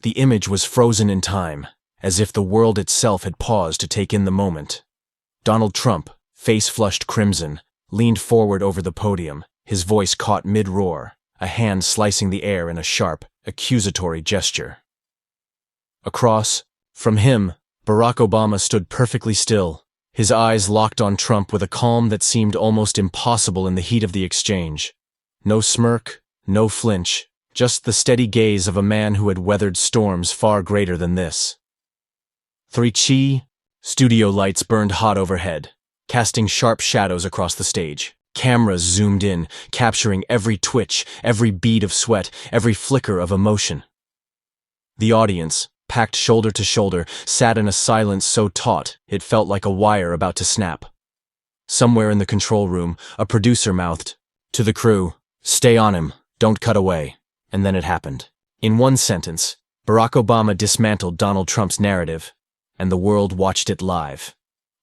The image was frozen in time, as if the world itself had paused to take in the moment. Donald Trump, face flushed crimson, leaned forward over the podium, his voice caught mid-roar, a hand slicing the air in a sharp, accusatory gesture. Across, from him, Barack Obama stood perfectly still, his eyes locked on Trump with a calm that seemed almost impossible in the heat of the exchange. No smirk, no flinch, just the steady gaze of a man who had weathered storms far greater than this. 3 Studio lights burned hot overhead, casting sharp shadows across the stage. Cameras zoomed in, capturing every twitch, every bead of sweat, every flicker of emotion. The audience, packed shoulder to shoulder, sat in a silence so taut it felt like a wire about to snap. Somewhere in the control room, a producer mouthed, "To the crew, stay on him, don't cut away." And then it happened. In one sentence, Barack Obama dismantled Donald Trump's narrative, and the world watched it live.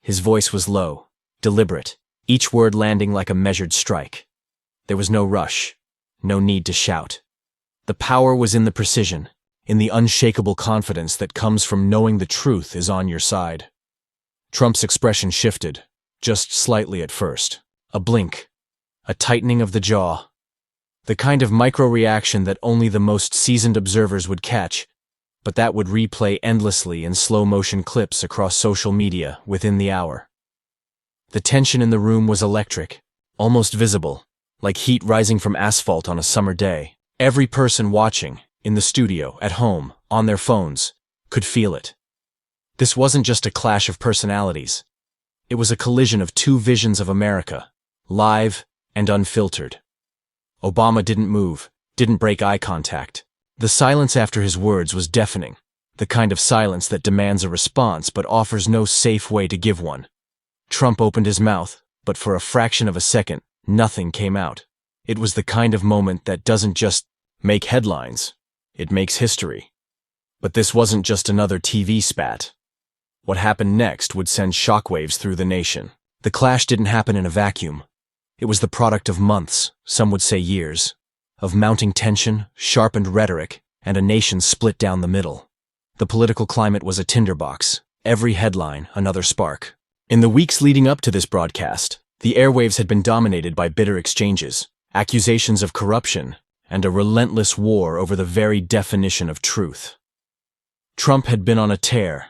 His voice was low, deliberate, each word landing like a measured strike. There was no rush, no need to shout. The power was in the precision, in the unshakable confidence that comes from knowing the truth is on your side. Trump's expression shifted, just slightly at first. A blink, a tightening of the jaw. The kind of micro-reaction that only the most seasoned observers would catch, but that would replay endlessly in slow-motion clips across social media within the hour. The tension in the room was electric, almost visible, like heat rising from asphalt on a summer day. Every person watching, in the studio, at home, on their phones, could feel it. This wasn't just a clash of personalities. It was a collision of two visions of America, live and unfiltered. Obama didn't move, didn't break eye contact. The silence after his words was deafening, the kind of silence that demands a response but offers no safe way to give one. Trump opened his mouth, but for a fraction of a second, nothing came out. It was the kind of moment that doesn't just make headlines, it makes history. But this wasn't just another TV spat. What happened next would send shockwaves through the nation. The clash didn't happen in a vacuum. It was the product of months, some would say years, of mounting tension, sharpened rhetoric, and a nation split down the middle. The political climate was a tinderbox, every headline another spark. In the weeks leading up to this broadcast, the airwaves had been dominated by bitter exchanges, accusations of corruption, and a relentless war over the very definition of truth. Trump had been on a tear,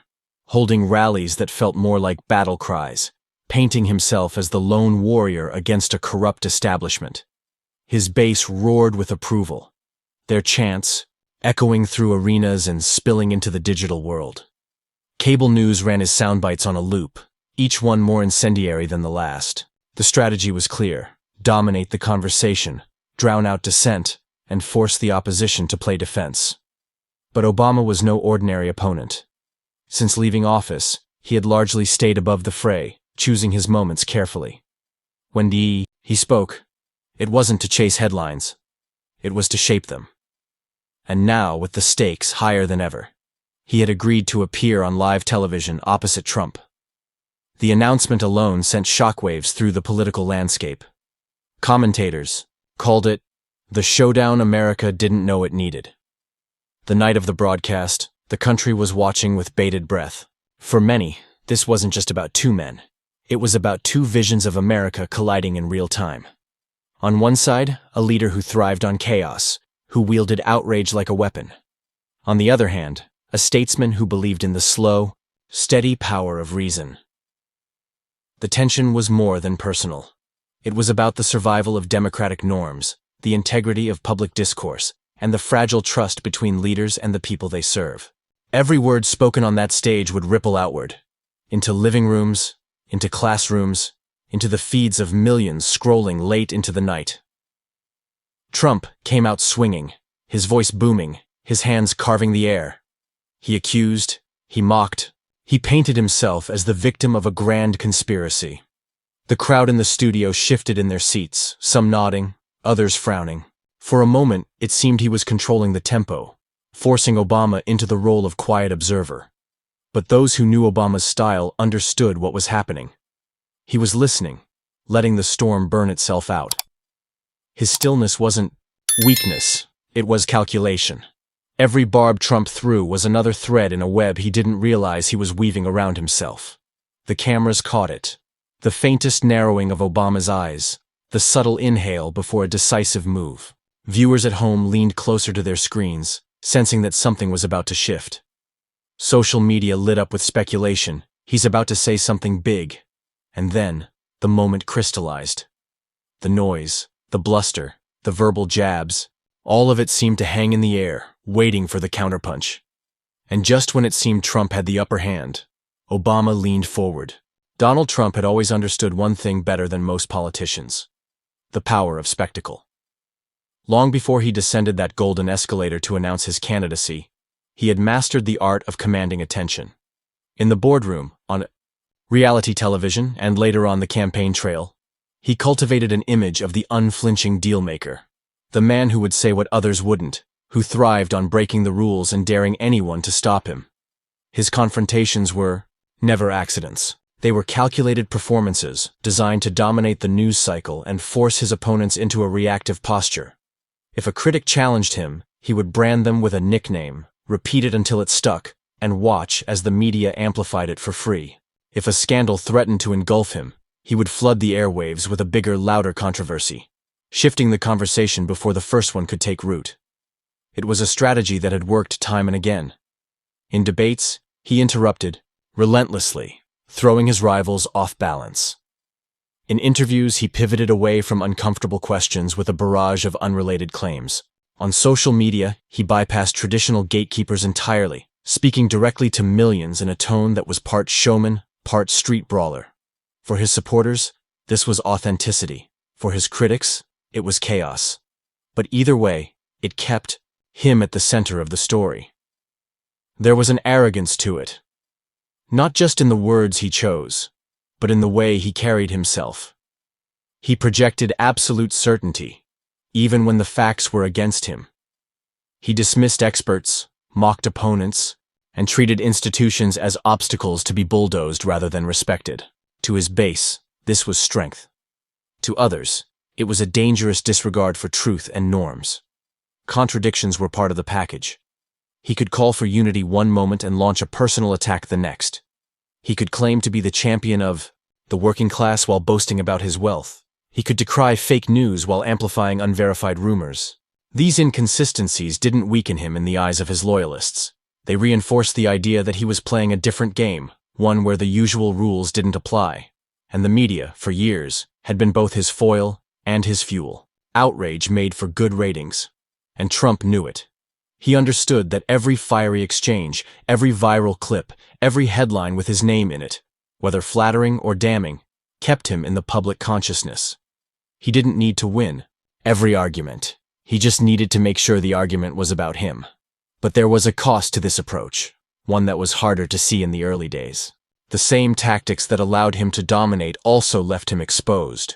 holding rallies that felt more like battle cries, painting himself as the lone warrior against a corrupt establishment. His base roared with approval, their chants echoing through arenas and spilling into the digital world. Cable news ran his soundbites on a loop, each one more incendiary than the last. The strategy was clear: dominate the conversation, drown out dissent, and force the opposition to play defense. But Obama was no ordinary opponent. Since leaving office, he had largely stayed above the fray, choosing his moments carefully. When he spoke, it wasn't to chase headlines, it was to shape them. And now, with the stakes higher than ever, he had agreed to appear on live television opposite Trump. The announcement alone sent shockwaves through the political landscape. Commentators called it the showdown America didn't know it needed. The night of the broadcast, the country was watching with bated breath. For many, this wasn't just about two men. It was about two visions of America colliding in real time. On one side, a leader who thrived on chaos, who wielded outrage like a weapon. On the other hand, a statesman who believed in the slow, steady power of reason. The tension was more than personal. It was about the survival of democratic norms, the integrity of public discourse, and the fragile trust between leaders and the people they serve. Every word spoken on that stage would ripple outward, into living rooms, into classrooms, into the feeds of millions scrolling late into the night. Trump came out swinging, his voice booming, his hands carving the air. He accused, he mocked, he painted himself as the victim of a grand conspiracy. The crowd in the studio shifted in their seats, some nodding, others frowning. For a moment, it seemed he was controlling the tempo, forcing Obama into the role of quiet observer. But those who knew Obama's style understood what was happening. He was listening, letting the storm burn itself out. His stillness wasn't weakness, it was calculation. Every barb Trump threw was another thread in a web he didn't realize he was weaving around himself. The cameras caught it. The faintest narrowing of Obama's eyes, the subtle inhale before a decisive move. Viewers at home leaned closer to their screens, sensing that something was about to shift. Social media lit up with speculation. He's about to say something big. And then, the moment crystallized. The noise, the bluster, the verbal jabs, all of it seemed to hang in the air, waiting for the counterpunch. And just when it seemed Trump had the upper hand, Obama leaned forward. Donald Trump had always understood one thing better than most politicians: the power of spectacle. Long before he descended that golden escalator to announce his candidacy, he had mastered the art of commanding attention. In the boardroom, on reality television, and later on the campaign trail, he cultivated an image of the unflinching dealmaker, the man who would say what others wouldn't, who thrived on breaking the rules and daring anyone to stop him. His confrontations were never accidents. They were calculated performances designed to dominate the news cycle and force his opponents into a reactive posture. If a critic challenged him, he would brand them with a nickname, repeat it until it stuck, and watch as the media amplified it for free. If a scandal threatened to engulf him, he would flood the airwaves with a bigger, louder controversy, shifting the conversation before the first one could take root. It was a strategy that had worked time and again. In debates, he interrupted, relentlessly, throwing his rivals off balance. In interviews, he pivoted away from uncomfortable questions with a barrage of unrelated claims. On social media, he bypassed traditional gatekeepers entirely, speaking directly to millions in a tone that was part showman, part street brawler. For his supporters, this was authenticity. For his critics, it was chaos. But either way, it kept him at the center of the story. There was an arrogance to it. Not just in the words he chose, but in the way he carried himself. He projected absolute certainty, even when the facts were against him. He dismissed experts, mocked opponents, and treated institutions as obstacles to be bulldozed rather than respected. To his base, this was strength. To others, it was a dangerous disregard for truth and norms. Contradictions were part of the package. He could call for unity one moment and launch a personal attack the next. He could claim to be the champion of the working class while boasting about his wealth. He could decry fake news while amplifying unverified rumors. These inconsistencies didn't weaken him in the eyes of his loyalists. They reinforced the idea that he was playing a different game, one where the usual rules didn't apply. And the media, for years, had been both his foil and his fuel. Outrage made for good ratings. And Trump knew it. He understood that every fiery exchange, every viral clip, every headline with his name in it, whether flattering or damning, kept him in the public consciousness. He didn't need to win every argument. He just needed to make sure the argument was about him. But there was a cost to this approach, one that was harder to see in the early days. The same tactics that allowed him to dominate also left him exposed.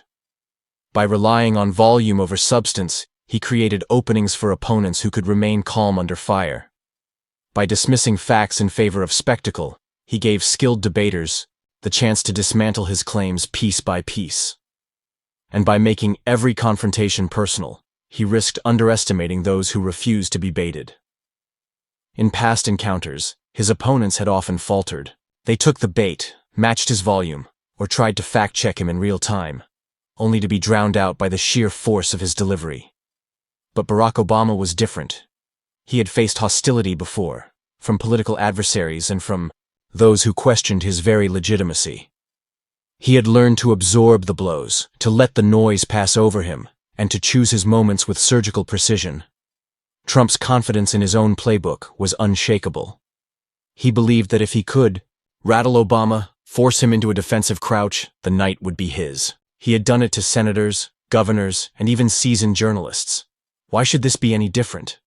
By relying on volume over substance, he created openings for opponents who could remain calm under fire. By dismissing facts in favor of spectacle, he gave skilled debaters the chance to dismantle his claims piece by piece. And by making every confrontation personal, he risked underestimating those who refused to be baited. In past encounters, his opponents had often faltered. They took the bait, matched his volume, or tried to fact-check him in real time, only to be drowned out by the sheer force of his delivery. But Barack Obama was different. He had faced hostility before, from political adversaries and from those who questioned his very legitimacy. He had learned to absorb the blows, to let the noise pass over him, and to choose his moments with surgical precision. Trump's confidence in his own playbook was unshakable. He believed that if he could rattle Obama, force him into a defensive crouch, the night would be his. He had done it to senators, governors, and even seasoned journalists. Why should this be any different?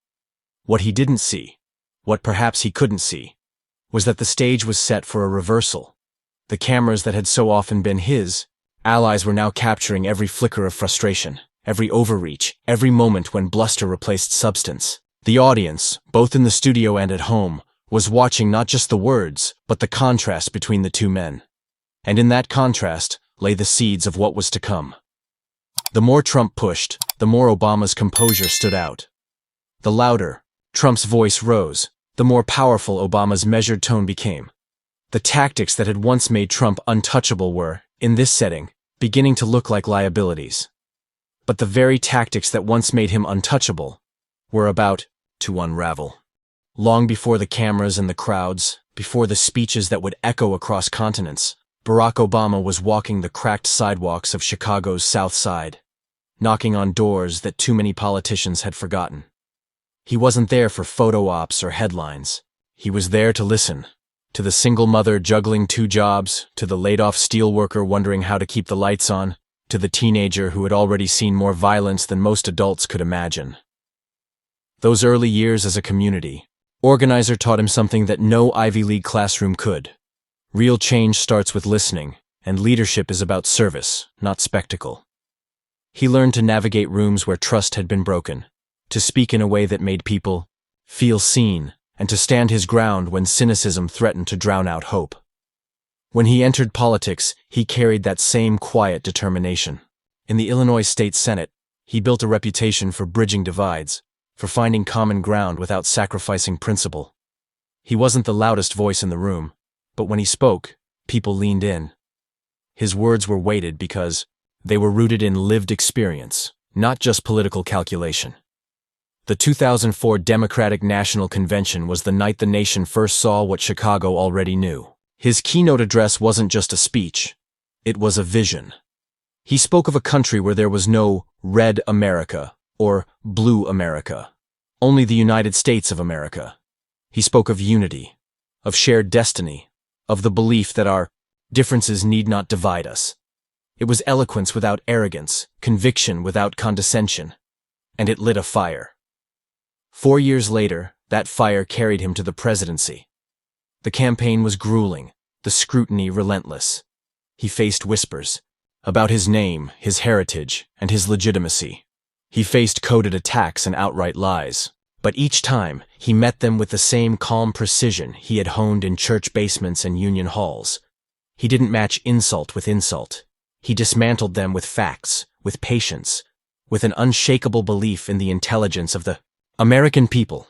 What he didn't see, what perhaps he couldn't see, was that the stage was set for a reversal. The cameras that had so often been his allies were now capturing every flicker of frustration, every overreach, every moment when bluster replaced substance. The audience, both in the studio and at home, was watching not just the words, but the contrast between the two men. And in that contrast lay the seeds of what was to come. The more Trump pushed, the more Obama's composure stood out. The louder, Trump's voice rose. The more powerful Obama's measured tone became. The tactics that had once made Trump untouchable were, in this setting, beginning to look like liabilities. But the very tactics that once made him untouchable were about to unravel. Long before the cameras and the crowds, before the speeches that would echo across continents, Barack Obama was walking the cracked sidewalks of Chicago's South Side, knocking on doors that too many politicians had forgotten. He wasn't there for photo ops or headlines. He was there to listen. To the single mother juggling 2 jobs, to the laid-off steelworker wondering how to keep the lights on, to the teenager who had already seen more violence than most adults could imagine. Those early years as a community organizer taught him something that no Ivy League classroom could. Real change starts with listening, and leadership is about service, not spectacle. He learned to navigate rooms where trust had been broken, to speak in a way that made people feel seen, and to stand his ground when cynicism threatened to drown out hope. When he entered politics, he carried that same quiet determination. In the Illinois State Senate, he built a reputation for bridging divides, for finding common ground without sacrificing principle. He wasn't the loudest voice in the room, but when he spoke, people leaned in. His words were weighted because they were rooted in lived experience, not just political calculation. The 2004 Democratic National Convention was the night the nation first saw what Chicago already knew. His keynote address wasn't just a speech, it was a vision. He spoke of a country where there was no red America or blue America, only the United States of America. He spoke of unity, of shared destiny, of the belief that our differences need not divide us. It was eloquence without arrogance, conviction without condescension, and it lit a fire. 4 years later, that fire carried him to the presidency. The campaign was grueling, the scrutiny relentless. He faced whispers about his name, his heritage, and his legitimacy. He faced coded attacks and outright lies, but each time he met them with the same calm precision he had honed in church basements and union halls. He didn't match insult with insult. He dismantled them with facts, with patience, with an unshakable belief in the intelligence of the American people.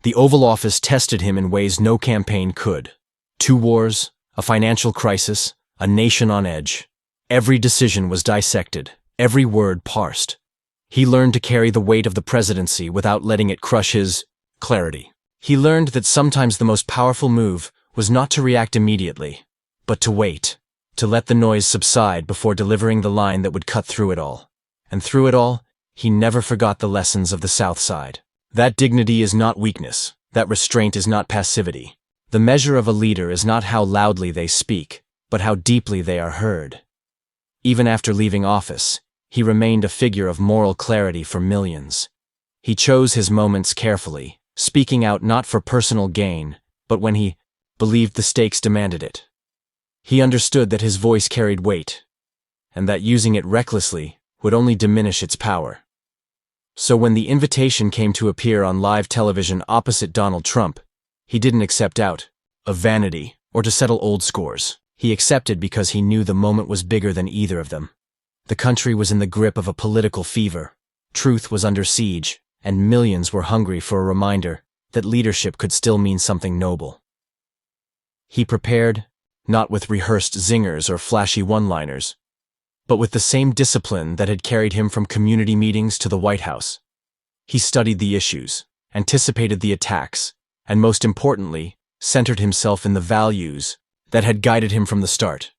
The Oval Office tested him in ways no campaign could. 2 wars, a financial crisis, a nation on edge. Every decision was dissected, every word parsed. He learned to carry the weight of the presidency without letting it crush his clarity. He learned that sometimes the most powerful move was not to react immediately, but to wait, to let the noise subside before delivering the line that would cut through it all. And through it all, he never forgot the lessons of the South Side. That dignity is not weakness, that restraint is not passivity. The measure of a leader is not how loudly they speak, but how deeply they are heard. Even after leaving office, he remained a figure of moral clarity for millions. He chose his moments carefully, speaking out not for personal gain, but when he believed the stakes demanded it. He understood that his voice carried weight, and that using it recklessly would only diminish its power. So when the invitation came to appear on live television opposite Donald Trump, he didn't accept out of vanity or to settle old scores. He accepted because he knew the moment was bigger than either of them. The country was in the grip of a political fever. Truth was under siege, and millions were hungry for a reminder that leadership could still mean something noble. He prepared, not with rehearsed zingers or flashy one-liners, but with the same discipline that had carried him from community meetings to the White House. He studied the issues, anticipated the attacks, and most importantly, centered himself in the values that had guided him from the start.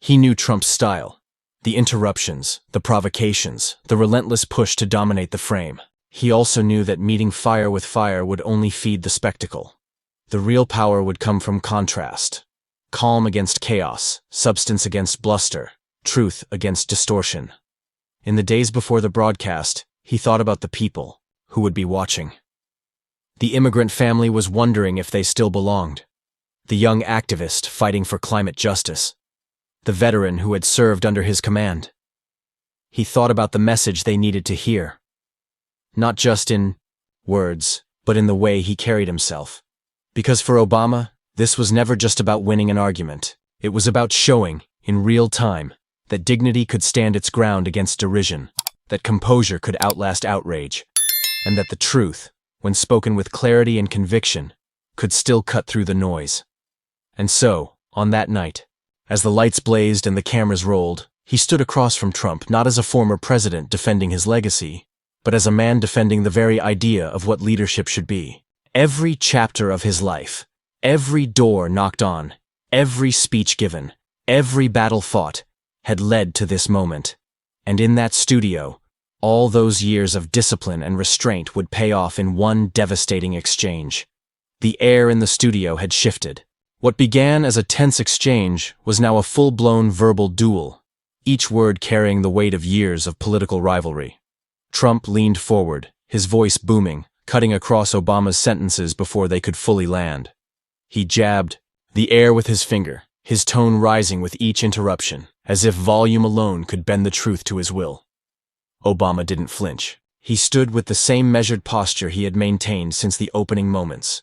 He knew Trump's style, the interruptions, the provocations, the relentless push to dominate the frame. He also knew that meeting fire with fire would only feed the spectacle. The real power would come from contrast. Calm against chaos, substance against bluster, truth against distortion. In the days before the broadcast, he thought about the people who would be watching. The immigrant family was wondering if they still belonged. The young activist fighting for climate justice. The veteran who had served under his command. He thought about the message they needed to hear. Not just in words, but in the way he carried himself. Because for Obama, this was never just about winning an argument. It was about showing, in real time, that dignity could stand its ground against derision, that composure could outlast outrage, and that the truth, when spoken with clarity and conviction, could still cut through the noise. And so, on that night, as the lights blazed and the cameras rolled, he stood across from Trump not as a former president defending his legacy, but as a man defending the very idea of what leadership should be. Every chapter of his life, every door knocked on, every speech given, every battle fought, had led to this moment. And in that studio, all those years of discipline and restraint would pay off in one devastating exchange. The air in the studio had shifted. What began as a tense exchange was now a full-blown verbal duel, each word carrying the weight of years of political rivalry. Trump leaned forward, his voice booming, cutting across Obama's sentences before they could fully land. He jabbed the air with his finger, his tone rising with each interruption, as if volume alone could bend the truth to his will. Obama didn't flinch. He stood with the same measured posture he had maintained since the opening moments,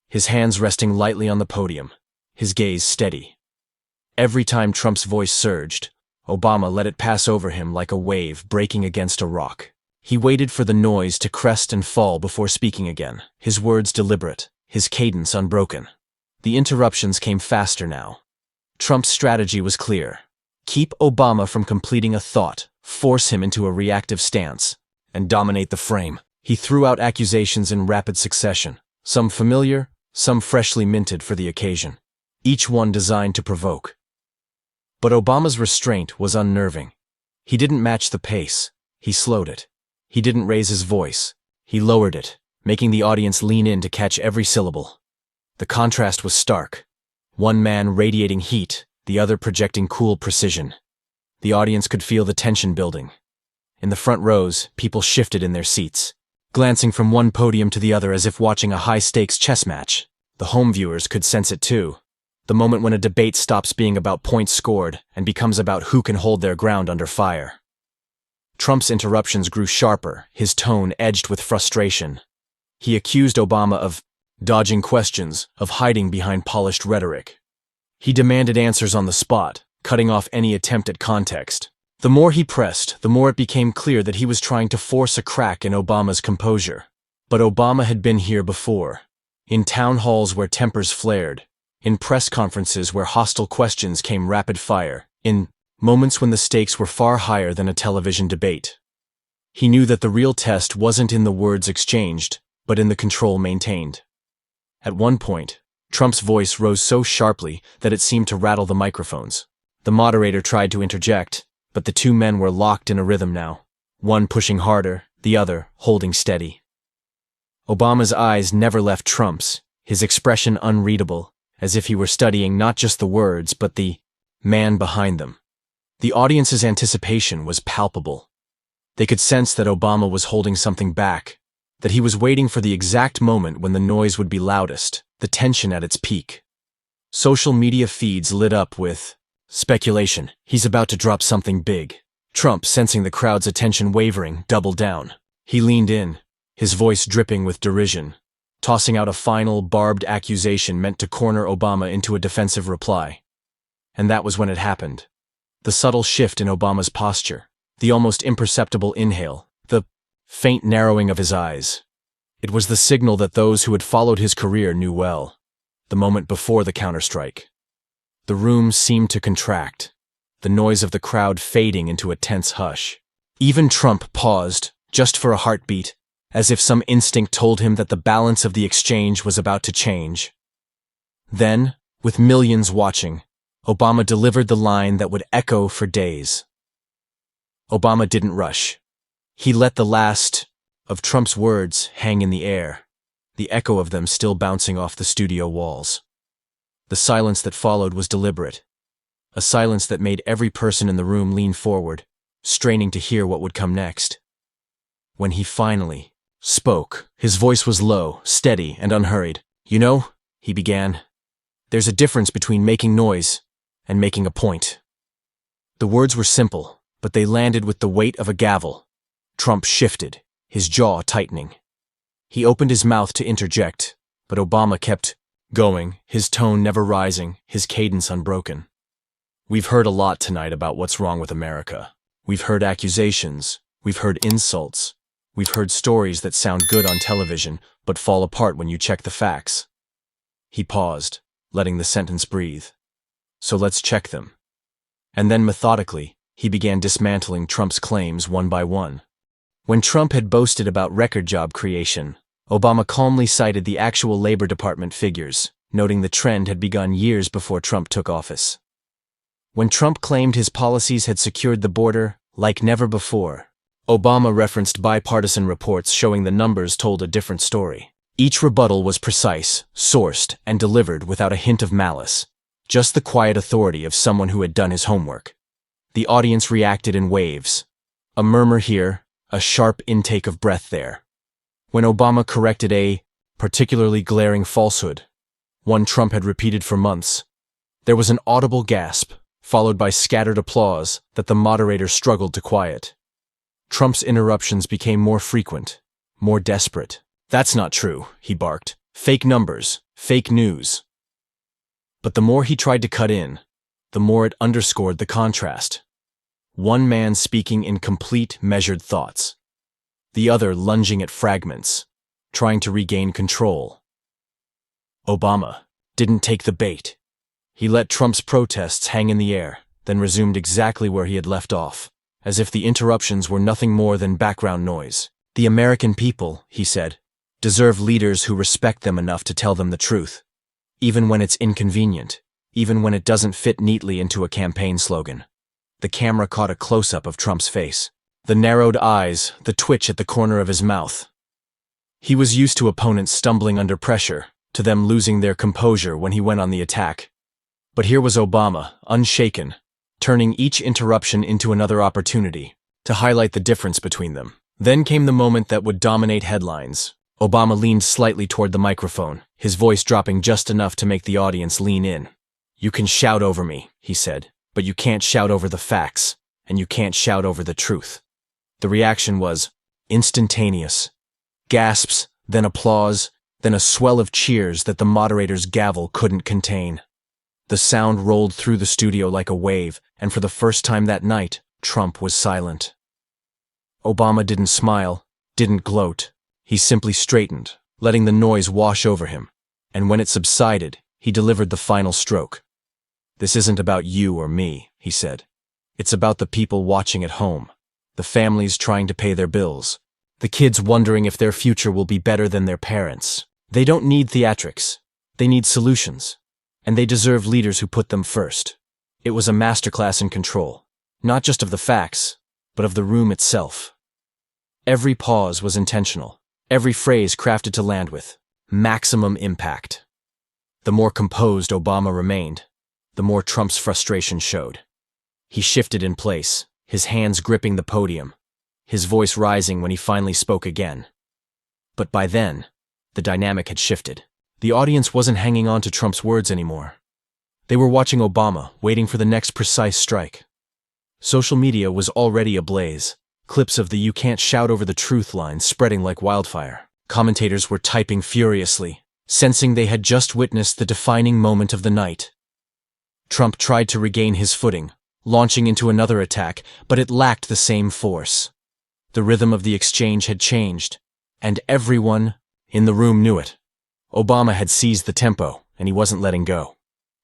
his hands resting lightly on the podium, his gaze steady. Every time Trump's voice surged, Obama let it pass over him like a wave breaking against a rock. He waited for the noise to crest and fall before speaking again, his words deliberate, his cadence unbroken. The interruptions came faster now. Trump's strategy was clear. Keep Obama from completing a thought, force him into a reactive stance, and dominate the frame. He threw out accusations in rapid succession, some familiar, some freshly minted for the occasion, each one designed to provoke. But Obama's restraint was unnerving. He didn't match the pace, he slowed it. He didn't raise his voice, he lowered it, making the audience lean in to catch every syllable. The contrast was stark. One man radiating heat, the other projecting cool precision. The audience could feel the tension building. In the front rows, people shifted in their seats, glancing from one podium to the other as if watching a high-stakes chess match. The home viewers could sense it too. The moment when a debate stops being about points scored and becomes about who can hold their ground under fire. Trump's interruptions grew sharper, his tone edged with frustration. He accused Obama of dodging questions, of hiding behind polished rhetoric. He demanded answers on the spot, cutting off any attempt at context. The more he pressed, the more it became clear that he was trying to force a crack in Obama's composure. But Obama had been here before. In town halls where tempers flared, in press conferences where hostile questions came rapid fire, in moments when the stakes were far higher than a television debate. He knew that the real test wasn't in the words exchanged, but in the control maintained. At one point, Trump's voice rose so sharply that it seemed to rattle the microphones. The moderator tried to interject, but the two men were locked in a rhythm now, one pushing harder, the other holding steady. Obama's eyes never left Trump's, his expression unreadable, as if he were studying not just the words but the man behind them. The audience's anticipation was palpable. They could sense that Obama was holding something back, that he was waiting for the exact moment when the noise would be loudest, the tension at its peak. Social media feeds lit up with speculation. He's about to drop something big. Trump, sensing the crowd's attention wavering, doubled down. He leaned in, his voice dripping with derision, tossing out a final, barbed accusation meant to corner Obama into a defensive reply. And that was when it happened. The subtle shift in Obama's posture, the almost imperceptible inhale, the faint narrowing of his eyes. It was the signal that those who had followed his career knew well, the moment before the counterstrike. The room seemed to contract, the noise of the crowd fading into a tense hush. Even Trump paused, just for a heartbeat, as if some instinct told him that the balance of the exchange was about to change. Then, with millions watching, Obama delivered the line that would echo for days. Obama didn't rush. He let the last of Trump's words hang in the air, the echo of them still bouncing off the studio walls. The silence that followed was deliberate, a silence that made every person in the room lean forward, straining to hear what would come next. When he finally spoke, his voice was low, steady, and unhurried. "You know," he began, "there's a difference between making noise and making a point." The words were simple, but they landed with the weight of a gavel. Trump shifted, his jaw tightening. He opened his mouth to interject, but Obama kept going, his tone never rising, his cadence unbroken. "We've heard a lot tonight about what's wrong with America. We've heard accusations, we've heard insults, We've heard stories that sound good on television, but fall apart when you check the facts. He paused, letting the sentence breathe. So let's check them. And then methodically, he began dismantling Trump's claims one by one. When Trump had boasted about record job creation, Obama calmly cited the actual Labor Department figures, noting the trend had begun years before Trump took office. When Trump claimed his policies had secured the border like never before, Obama referenced bipartisan reports showing the numbers told a different story. Each rebuttal was precise, sourced, and delivered without a hint of malice, just the quiet authority of someone who had done his homework. The audience reacted in waves. A murmur here, a sharp intake of breath there. When Obama corrected a particularly glaring falsehood, one Trump had repeated for months, there was an audible gasp, followed by scattered applause that the moderator struggled to quiet. Trump's interruptions became more frequent, more desperate. "That's not true," he barked. "Fake numbers, fake news." But the more he tried to cut in, the more it underscored the contrast. One man speaking in complete, measured thoughts. The other lunging at fragments, trying to regain control. Obama didn't take the bait. He let Trump's protests hang in the air, then resumed exactly where he had left off, as if the interruptions were nothing more than background noise. "The American people," he said, "deserve leaders who respect them enough to tell them the truth, even when it's inconvenient, even when it doesn't fit neatly into a campaign slogan." The camera caught a close-up of Trump's face. The narrowed eyes, the twitch at the corner of his mouth. He was used to opponents stumbling under pressure, to them losing their composure when he went on the attack. But here was Obama, unshaken, turning each interruption into another opportunity to highlight the difference between them. Then came the moment that would dominate headlines. Obama leaned slightly toward the microphone, his voice dropping just enough to make the audience lean in. "You can shout over me," he said, "but you can't shout over the facts, and you can't shout over the truth." The reaction was instantaneous. Gasps, then applause, then a swell of cheers that the moderator's gavel couldn't contain. The sound rolled through the studio like a wave, and for the first time that night, Trump was silent. Obama didn't smile, didn't gloat. He simply straightened, letting the noise wash over him, and when it subsided, he delivered the final stroke. "This isn't about you or me," he said. "It's about the people watching at home, the families trying to pay their bills, the kids wondering if their future will be better than their parents. They don't need theatrics. They need solutions, and they deserve leaders who put them first." It was a masterclass in control, not just of the facts, but of the room itself. Every pause was intentional, every phrase crafted to land with maximum impact. The more composed Obama remained, the more Trump's frustration showed. He shifted in place, his hands gripping the podium, his voice rising when he finally spoke again. But by then, the dynamic had shifted. The audience wasn't hanging on to Trump's words anymore. They were watching Obama, waiting for the next precise strike. Social media was already ablaze, clips of the "you can't shout over the truth" line spreading like wildfire. Commentators were typing furiously, sensing they had just witnessed the defining moment of the night. Trump tried to regain his footing, launching into another attack, but it lacked the same force. The rhythm of the exchange had changed, and everyone in the room knew it. Obama had seized the tempo, and he wasn't letting go.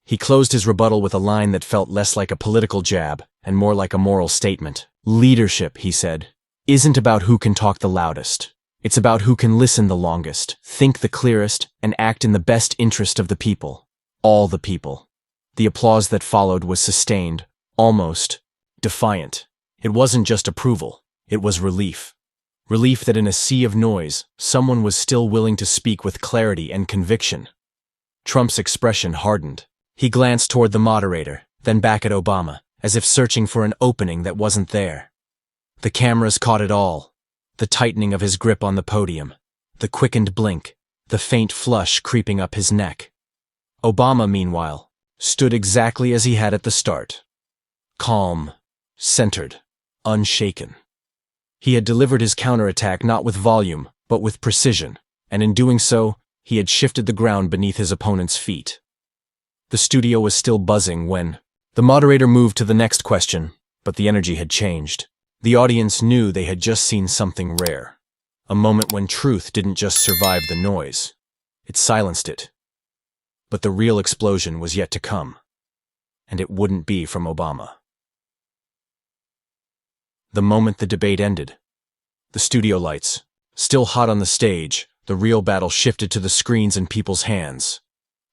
He closed his rebuttal with a line that felt less like a political jab and more like a moral statement. "Leadership," he said, "isn't about who can talk the loudest. It's about who can listen the longest, think the clearest, and act in the best interest of the people. All the people." The applause that followed was sustained, almost defiant. It wasn't just approval, it was relief. Relief that in a sea of noise, someone was still willing to speak with clarity and conviction. Trump's expression hardened. He glanced toward the moderator, then back at Obama, as if searching for an opening that wasn't there. The cameras caught it all. The tightening of his grip on the podium, the quickened blink, the faint flush creeping up his neck. Obama, meanwhile, stood exactly as he had at the start. Calm, centered, unshaken. He had delivered his counterattack not with volume, but with precision, and in doing so, he had shifted the ground beneath his opponent's feet. The studio was still buzzing when the moderator moved to the next question, but the energy had changed. The audience knew they had just seen something rare. A moment when truth didn't just survive the noise. It silenced it. But the real explosion was yet to come. And it wouldn't be from Obama. The moment the debate ended, the studio lights, still hot on the stage, the real battle shifted to the screens in people's hands.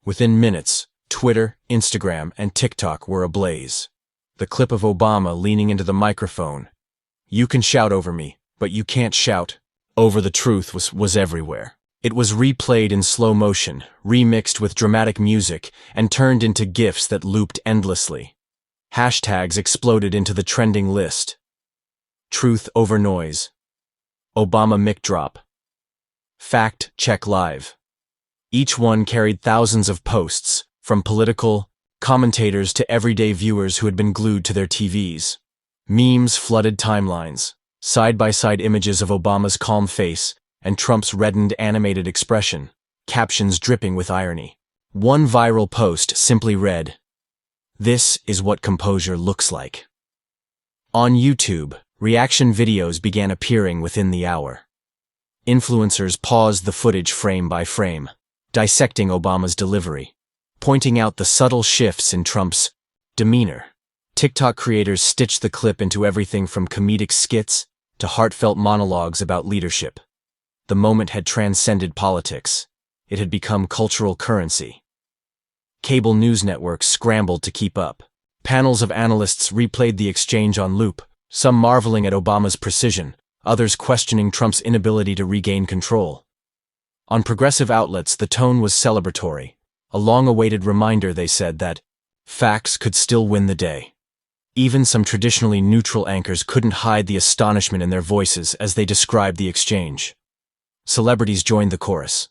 Within minutes, Twitter, Instagram, and TikTok were ablaze. The clip of Obama leaning into the microphone. "You can shout over me, but you can't shout over the truth," was everywhere. It was replayed in slow motion, remixed with dramatic music, and turned into GIFs that looped endlessly. Hashtags exploded into the trending list. Truth over noise. Obama mic drop. Fact check live. Each one carried thousands of posts, from political commentators to everyday viewers who had been glued to their TVs. Memes flooded timelines, side-by-side images of Obama's calm face and Trump's reddened animated expression, captions dripping with irony. One viral post simply read, "This is what composure looks like." On YouTube, reaction videos began appearing within the hour. Influencers paused the footage frame by frame, dissecting Obama's delivery, pointing out the subtle shifts in Trump's demeanor. TikTok creators stitched the clip into everything from comedic skits to heartfelt monologues about leadership. The moment had transcended politics. It had become cultural currency. Cable news networks scrambled to keep up. Panels of analysts replayed the exchange on loop, some marveling at Obama's precision, others questioning Trump's inability to regain control. On progressive outlets, the tone was celebratory, a long-awaited reminder, they said, that facts could still win the day. Even some traditionally neutral anchors couldn't hide the astonishment in their voices as they described the exchange. Celebrities joined the chorus.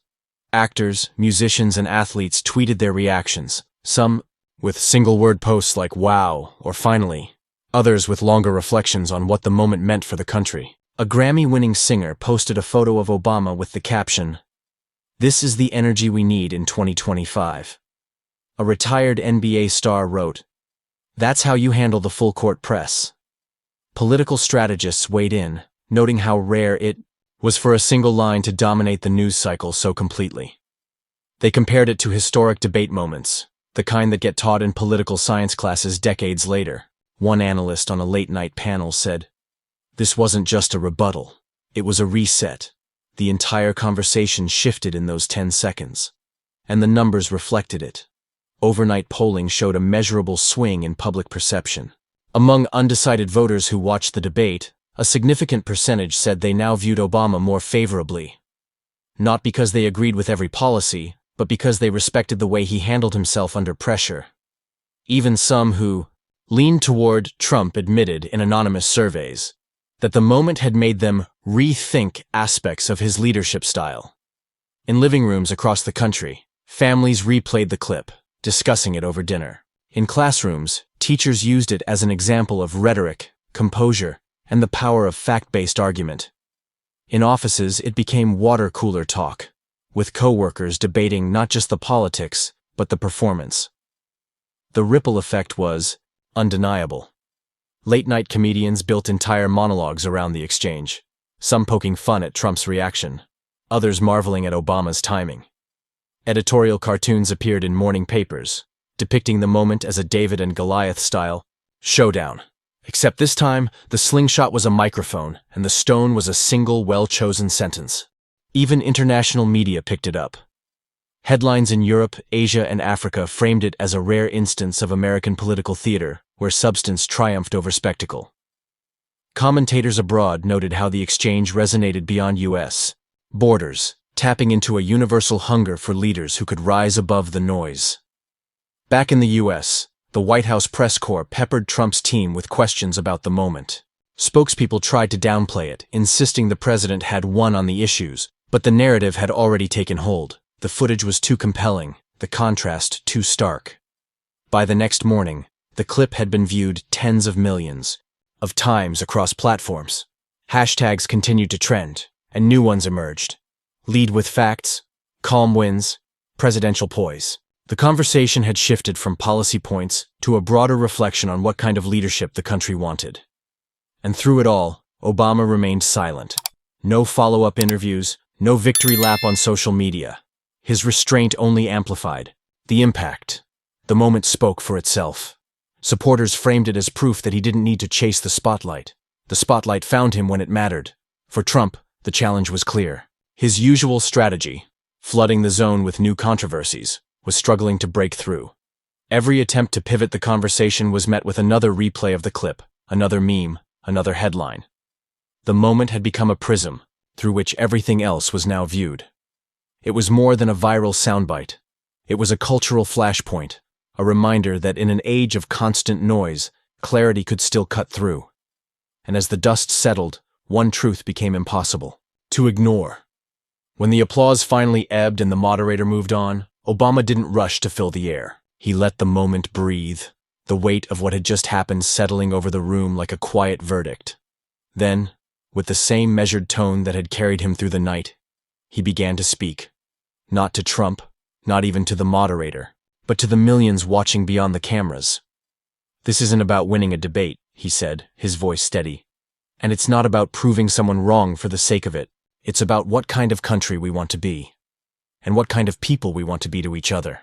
Actors, musicians, and athletes tweeted their reactions, some with single-word posts like "wow" or "finally," others with longer reflections on what the moment meant for the country. A Grammy-winning singer posted a photo of Obama with the caption, "This is the energy we need in 2025. A retired NBA star wrote, "That's how you handle the full-court press." Political strategists weighed in, noting how rare it was for a single line to dominate the news cycle so completely. They compared it to historic debate moments, the kind that get taught in political science classes decades later. One analyst on a late-night panel said, "This wasn't just a rebuttal, it was a reset. The entire conversation shifted in those 10 seconds. And the numbers reflected it. Overnight polling showed a measurable swing in public perception. Among undecided voters who watched the debate, a significant percentage said they now viewed Obama more favorably. Not because they agreed with every policy, but because they respected the way he handled himself under pressure. Even some who leaned toward Trump admitted in anonymous surveys that the moment had made them rethink aspects of his leadership style. In living rooms across the country, families replayed the clip, discussing it over dinner. In classrooms, teachers used it as an example of rhetoric, composure, and the power of fact-based argument. In offices, it became water cooler talk, with coworkers debating not just the politics, but the performance. The ripple effect was undeniable. Late-night comedians built entire monologues around the exchange, some poking fun at Trump's reaction, others marveling at Obama's timing. Editorial cartoons appeared in morning papers, depicting the moment as a David and Goliath-style showdown. Except this time, the slingshot was a microphone, and the stone was a single, well-chosen sentence. Even international media picked it up. Headlines in Europe, Asia, and Africa framed it as a rare instance of American political theater, where substance triumphed over spectacle. Commentators abroad noted how the exchange resonated beyond U.S. borders, tapping into a universal hunger for leaders who could rise above the noise. Back in the U.S., the White House press corps peppered Trump's team with questions about the moment. Spokespeople tried to downplay it, insisting the president had won on the issues, but the narrative had already taken hold. The footage was too compelling, the contrast too stark. By the next morning, the clip had been viewed tens of millions of times across platforms. Hashtags continued to trend, and new ones emerged. Lead with facts, calm wins, presidential poise. The conversation had shifted from policy points to a broader reflection on what kind of leadership the country wanted. And through it all, Obama remained silent. No follow-up interviews, no victory lap on social media. His restraint only amplified. The impact. The moment spoke for itself. Supporters framed it as proof that he didn't need to chase the spotlight. The spotlight found him when it mattered. For Trump, the challenge was clear. His usual strategy, flooding the zone with new controversies, was struggling to break through. Every attempt to pivot the conversation was met with another replay of the clip, another meme, another headline. The moment had become a prism, through which everything else was now viewed. It was more than a viral soundbite. It was a cultural flashpoint, a reminder that in an age of constant noise, clarity could still cut through. And as the dust settled, one truth became impossible: to ignore. When the applause finally ebbed and the moderator moved on, Obama didn't rush to fill the air. He let the moment breathe, the weight of what had just happened settling over the room like a quiet verdict. Then, with the same measured tone that had carried him through the night, he began to speak. Not to Trump, not even to the moderator, but to the millions watching beyond the cameras. "This isn't about winning a debate," he said, his voice steady. "And it's not about proving someone wrong for the sake of it. It's about what kind of country we want to be, and what kind of people we want to be to each other."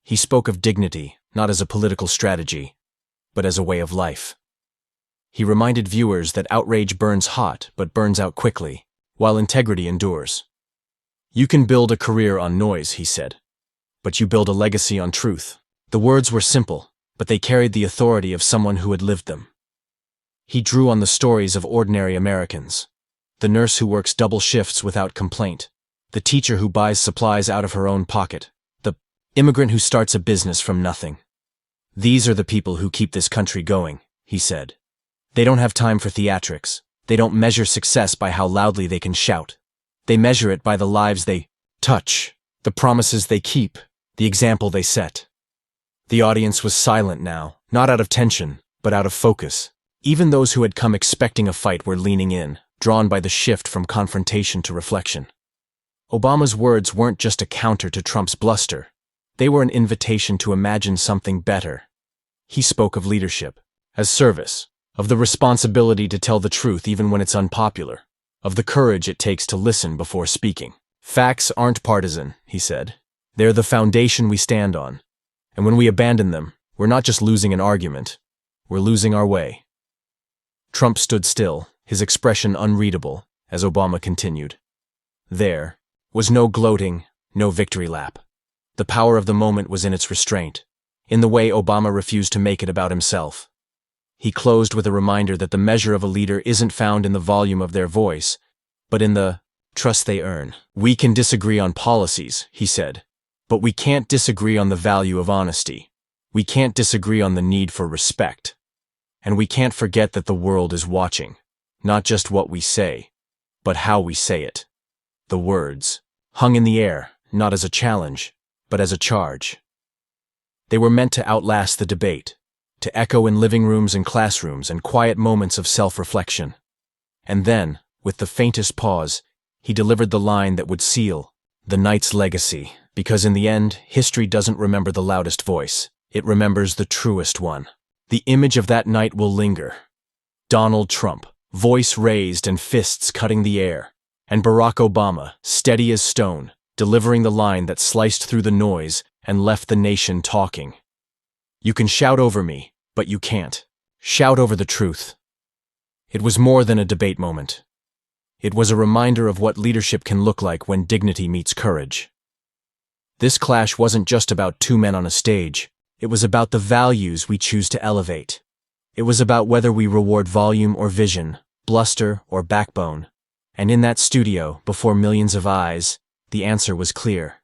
He spoke of dignity, not as a political strategy, but as a way of life. He reminded viewers that outrage burns hot but burns out quickly, while integrity endures. "You can build a career on noise," he said, "but you build a legacy on truth." The words were simple, but they carried the authority of someone who had lived them. He drew on the stories of ordinary Americans: the nurse who works double shifts without complaint, the teacher who buys supplies out of her own pocket, the immigrant who starts a business from nothing. "These are the people who keep this country going," he said. "They don't have time for theatrics. They don't measure success by how loudly they can shout. They measure it by the lives they touch, the promises they keep, the example they set." The audience was silent now, not out of tension, but out of focus. Even those who had come expecting a fight were leaning in, drawn by the shift from confrontation to reflection. Obama's words weren't just a counter to Trump's bluster. They were an invitation to imagine something better. He spoke of leadership, as service, of the responsibility to tell the truth even when it's unpopular, of the courage it takes to listen before speaking. "Facts aren't partisan," he said. "They're the foundation we stand on. And when we abandon them, we're not just losing an argument, we're losing our way." Trump stood still, his expression unreadable, as Obama continued. There was no gloating, no victory lap. The power of the moment was in its restraint, in the way Obama refused to make it about himself. He closed with a reminder that the measure of a leader isn't found in the volume of their voice, but in the trust they earn. "We can disagree on policies," he said, "but we can't disagree on the value of honesty. We can't disagree on the need for respect. And we can't forget that the world is watching, not just what we say, but how we say it." The words hung in the air, not as a challenge, but as a charge. They were meant to outlast the debate, to echo in living rooms and classrooms and quiet moments of self-reflection. And then, with the faintest pause, he delivered the line that would seal the night's legacy, because in the end, history doesn't remember the loudest voice. It remembers the truest one. The image of that night will linger. Donald Trump, voice raised and fists cutting the air, and Barack Obama, steady as stone, delivering the line that sliced through the noise and left the nation talking. "You can shout over me, but you can't shout over the truth." It was more than a debate moment. It was a reminder of what leadership can look like when dignity meets courage. This clash wasn't just about two men on a stage. It was about the values we choose to elevate. It was about whether we reward volume or vision, bluster or backbone. And in that studio, before millions of eyes, the answer was clear.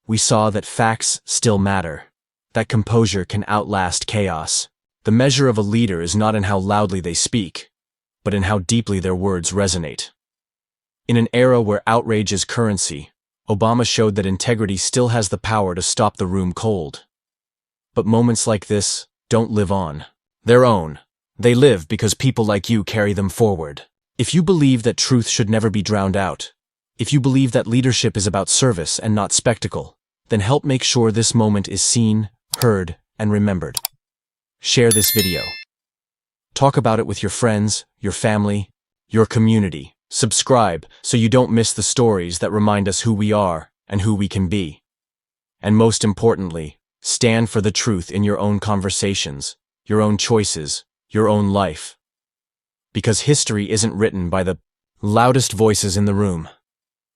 We saw that facts still matter, that composure can outlast chaos. The measure of a leader is not in how loudly they speak, but in how deeply their words resonate. In an era where outrage is currency, Obama showed that integrity still has the power to stop the room cold. But moments like this don't live on their own. They live because people like you carry them forward. If you believe that truth should never be drowned out, if you believe that leadership is about service and not spectacle, then help make sure this moment is seen, heard, and remembered. Share this video. Talk about it with your friends, your family, your community. Subscribe so you don't miss the stories that remind us who we are and who we can be. And most importantly, stand for the truth in your own conversations, your own choices, your own life. Because history isn't written by the loudest voices in the room.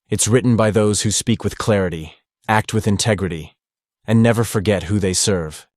It's written by those who speak with clarity, act with integrity, and never forget who they serve.